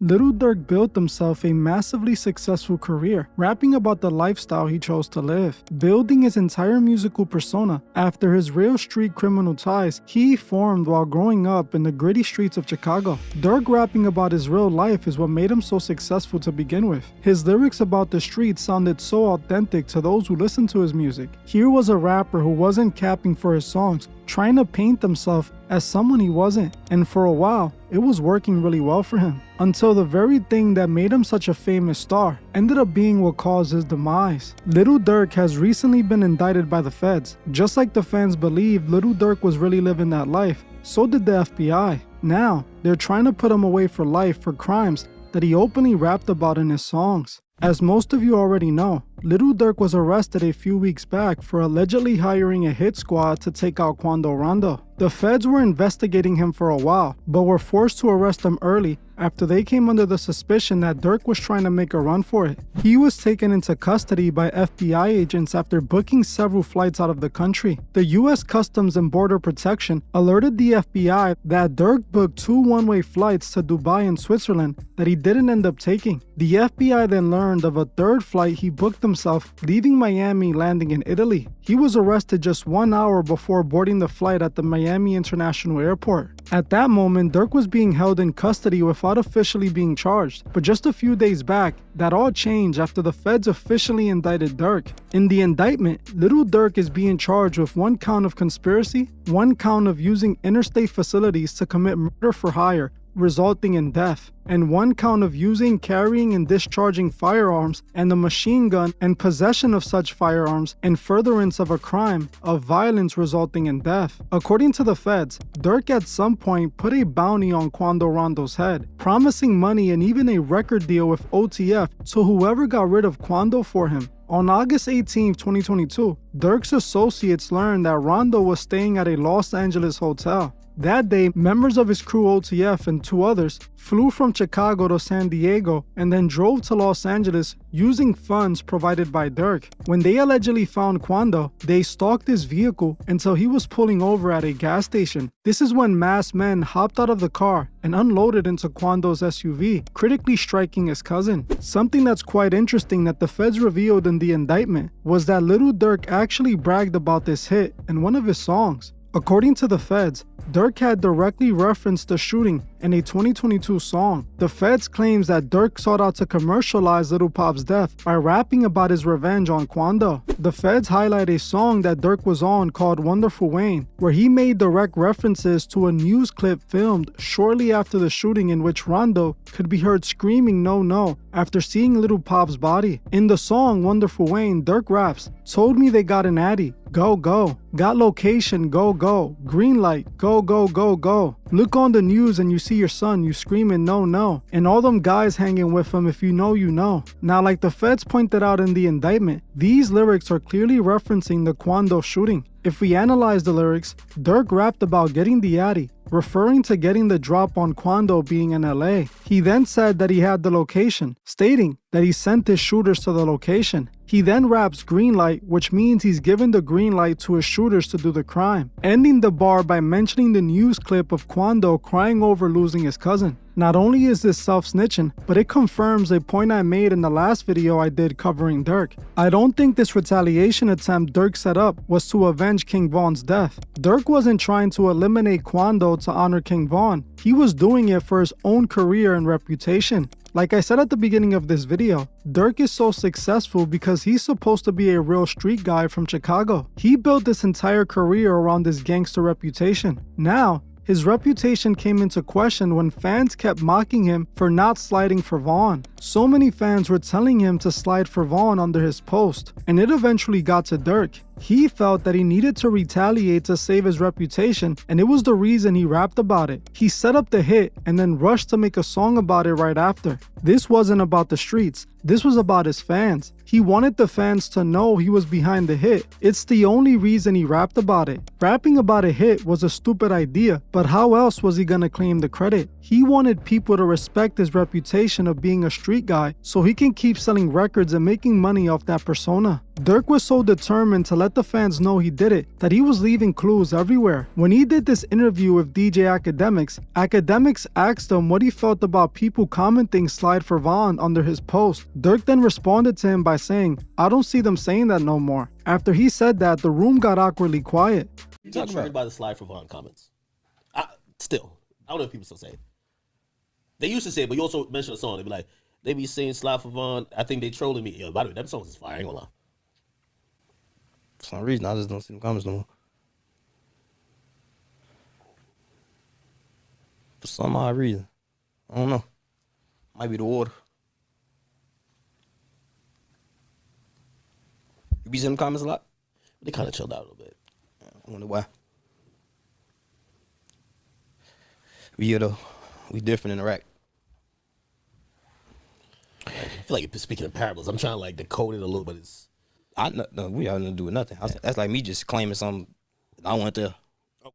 Lil Durk built himself a massively successful career, rapping about the lifestyle he chose to live, building his entire musical persona after his real street criminal ties he formed while growing up in the gritty streets of Chicago. Durk rapping about his real life is what made him so successful to begin with. His lyrics about the streets sounded so authentic to those who listened to his music. Here was a rapper who wasn't capping for his songs, trying to paint himself as someone he wasn't, and for a while, it was working really well for him. Until the very thing that made him such a famous star ended up being what caused his demise. Lil Durk has recently been indicted by the feds. Just like the fans believed Lil Durk was really living that life, so did the FBI. Now, they're trying to put him away for life for crimes that he openly rapped about in his songs. As most of you already know, Lil Durk was arrested a few weeks back for allegedly hiring a hit squad to take out Quando Rondo. The feds were investigating him for a while, but were forced to arrest him early after they came under the suspicion that Durk was trying to make a run for it. He was taken into custody by FBI agents after booking several flights out of the country. The US Customs and Border Protection alerted the FBI that Durk booked 2 one-way flights to Dubai and Switzerland that he didn't end up taking. The FBI then learned of a 3rd flight he booked himself, leaving Miami, landing in Italy. He was arrested just 1 hour before boarding the flight at the Miami International Airport. At that moment, Durk was being held in custody without officially being charged. But just a few days back, that all changed after the feds officially indicted Durk. In the indictment, Lil Durk is being charged with 1 count of conspiracy, 1 count of using interstate facilities to commit murder for hire, resulting in death, and 1 count of using, carrying, and discharging firearms and a machine gun and possession of such firearms in furtherance of a crime of violence resulting in death. According to the feds, Durk at some point put a bounty on Quando Rondo's head, promising money and even a record deal with OTF to whoever got rid of Quando for him. On August 18, 2022, Durk's associates learned that Rondo was staying at a Los Angeles hotel. That day, members of his crew OTF and 2 others flew from Chicago to San Diego and then drove to Los Angeles using funds provided by Durk. When they allegedly found Quando, they stalked his vehicle until he was pulling over at a gas station. This is when masked men hopped out of the car and unloaded into Quando's SUV, critically striking his cousin. Something that's quite interesting that the feds revealed in the indictment was that Lil Durk actually bragged about this hit in one of his songs. According to the feds, Durk had directly referenced the shooting in a 2022 song. The feds claims that Durk sought out to commercialize Lil Pop's death by rapping about his revenge on Quando. The feds highlight a song that Durk was on called Wonderful Wayne, where he made direct references to a news clip filmed shortly after the shooting in which Rondo could be heard screaming "no, no" after seeing Lil Pop's body. In the song Wonderful Wayne, Durk raps, "Told me they got an addy, go, go. Got location, go, go. Green light, go, go, go, go. Look on the news and you see your son, you screaming no, no. And all them guys hanging with him, if you know, you know." Now, like the feds pointed out in the indictment, these lyrics are clearly referencing the Quando shooting. If we analyze the lyrics, Durk rapped about getting the addy, referring to getting the drop on Quando being in LA. He then said that he had the location, stating that he sent his shooters to the location. He then raps green light, which means he's given the green light to his shooters to do the crime, ending the bar by mentioning the news clip of Quando crying over losing his cousin. Not only is this self-snitching, but it confirms a point I made in the last video I did covering Durk. I don't think this retaliation attempt Durk set up was to avenge King Von's death. Durk wasn't trying to eliminate Quando to honor King Von. He was doing it for his own career and reputation. Like I said at the beginning of this video, Durk is so successful because he's supposed to be a real street guy from Chicago. He built this entire career around his gangster reputation. Now, his reputation came into question when fans kept mocking him for not sliding for Von. So many fans were telling him to slide for Von under his post, and it eventually got to Durk. He felt that he needed to retaliate to save his reputation, and it was the reason he rapped about it. He set up the hit and then rushed to make a song about it right after. This wasn't about the streets, this was about his fans. He wanted the fans to know he was behind the hit. It's the only reason he rapped about it. Rapping about a hit was a stupid idea, but how else was he gonna claim the credit? He wanted people to respect his reputation of being a street guy so he can keep selling records and making money off that persona. Durk was so determined to let the fans know he did it that he was leaving clues everywhere. When he did this interview with DJ Academics, Academics asked him what he felt about people commenting Slide for Von under his post. Durk then responded to him by saying, "I don't see them saying that no more." After he said that, the room got awkwardly quiet. You get triggered by the Slide for Von comments. I don't know if people still say it. They used to say it, but you also mentioned a song. They be like, they be saying Slide for Von. I think they trolling me. Yo, by the way, that song is fire. I ain't gonna lie. For some reason, I just don't see the comments no more. For some odd reason. I don't know. Might be the water. You be seeing the comments a lot? They kind of chilled out a little bit. I wonder why. We here though. We different in Iraq. I feel like you're speaking in parables. I'm trying to like decode it a little, but it's... We have nothing to do with nothing. That's like me just claiming something I went there.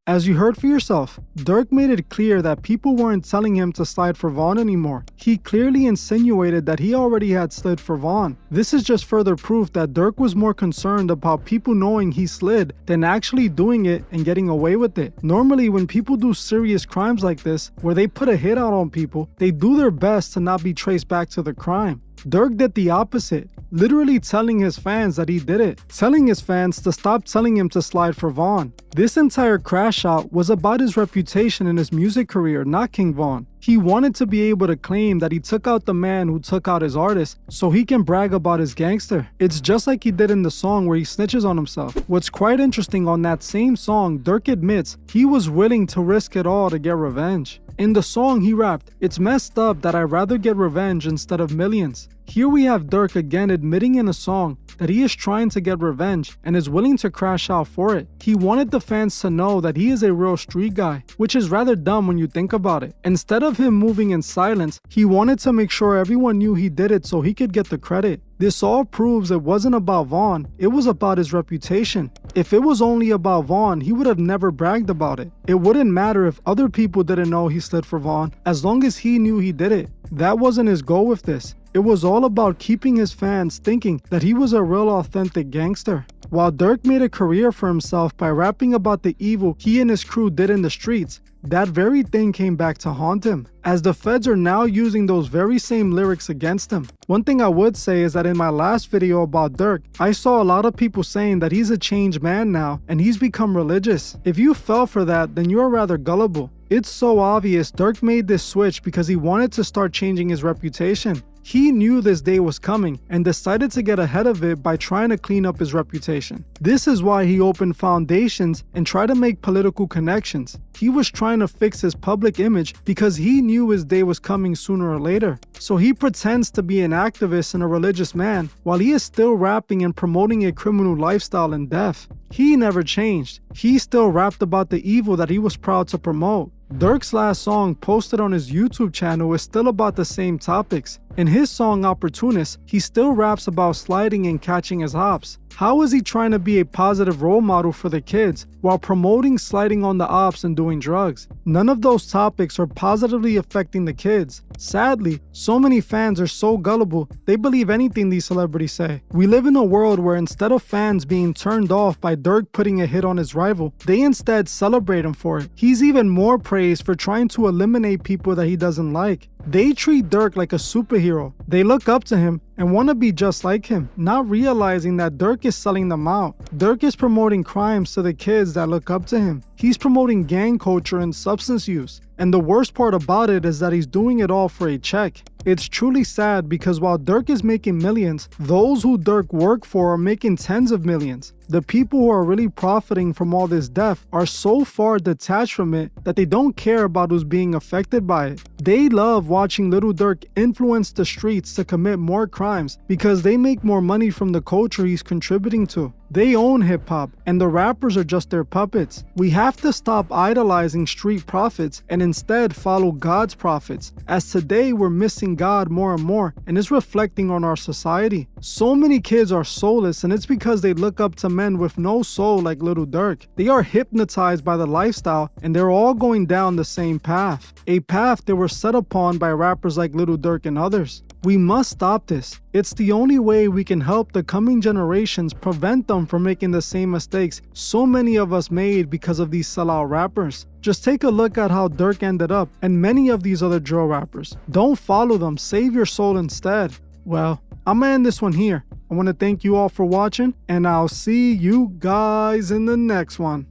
As you heard for yourself, Durk made it clear that people weren't telling him to slide for Von anymore. He clearly insinuated that he already had slid for Von. This is just further proof that Durk was more concerned about people knowing he slid than actually doing it and getting away with it. Normally, when people do serious crimes like this, where they put a hit out on people, they do their best to not be traced back to the crime. Durk did the opposite, literally telling his fans that he did it, telling his fans to stop telling him to slide for Von. This entire crash out was about his reputation in his music career, not King Von. He wanted to be able to claim that he took out the man who took out his artist so he can brag about his gangster. It's just like he did in the song where he snitches on himself. What's quite interesting, on that same song, Durk admits he was willing to risk it all to get revenge. In the song, he rapped, "It's messed up that I'd rather get revenge instead of millions." Here we have Durk again admitting in a song that he is trying to get revenge and is willing to crash out for it. He wanted the fans to know that he is a real street guy, which is rather dumb when you think about it. Instead of him moving in silence, he wanted to make sure everyone knew he did it so he could get the credit. This all proves it wasn't about Von, it was about his reputation. If it was only about Von, he would have never bragged about it. It wouldn't matter if other people didn't know he slid for Von, as long as he knew he did it. That wasn't his goal with this. It was all about keeping his fans thinking that he was a real authentic gangster. While Durk made a career for himself by rapping about the evil he and his crew did in the streets, that very thing came back to haunt him, as the feds are now using those very same lyrics against him. One thing I would say is that in my last video about Durk, I saw a lot of people saying that he's a changed man now and he's become religious. If you fell for that, then you're rather gullible. It's so obvious Durk made this switch because he wanted to start changing his reputation. He knew this day was coming and decided to get ahead of it by trying to clean up his reputation. This is why he opened foundations and tried to make political connections. He was trying to fix his public image because he knew his day was coming sooner or later. So he pretends to be an activist and a religious man while he is still rapping and promoting a criminal lifestyle and death. He never changed. He still rapped about the evil that he was proud to promote. Durk's last song posted on his YouTube channel is still about the same topics. In his song Opportunist, he still raps about sliding and catching his hops. How is he trying to be a positive role model for the kids while promoting sliding on the ops and doing drugs? None of those topics are positively affecting the kids. Sadly, so many fans are so gullible, they believe anything these celebrities say. We live in a world where instead of fans being turned off by Durk putting a hit on his rival, they instead celebrate him for it. He's even more praised for trying to eliminate people that he doesn't like. They treat Durk like a superhero. They look up to him and want to be just like him, not realizing that Durk is selling them out. Durk is promoting crimes to the kids that look up to him. He's promoting gang culture and substance use. And the worst part about it is that he's doing it all for a check. It's truly sad because while Durk is making millions, those who Durk work for are making tens of millions. The people who are really profiting from all this death are so far detached from it that they don't care about who's being affected by it. They love watching Lil Durk influence the streets to commit more crimes because they make more money from the culture he's contributing to. They own hip-hop, and the rappers are just their puppets. We have to stop idolizing street prophets and instead follow God's prophets, as today we're missing God more and more, and it's reflecting on our society. So many kids are soulless, and it's because they look up to men with no soul like Lil Durk. They are hypnotized by the lifestyle, and they're all going down the same path. A path they were set upon by rappers like Lil Durk and others. We must stop this. It's the only way we can help the coming generations prevent them from making the same mistakes so many of us made because of these sellout rappers. Just take a look at how Durk ended up and many of these other drill rappers. Don't follow them, save your soul instead. Well, I'm gonna end this one here. I want to thank you all for watching, and I'll see you guys in the next one.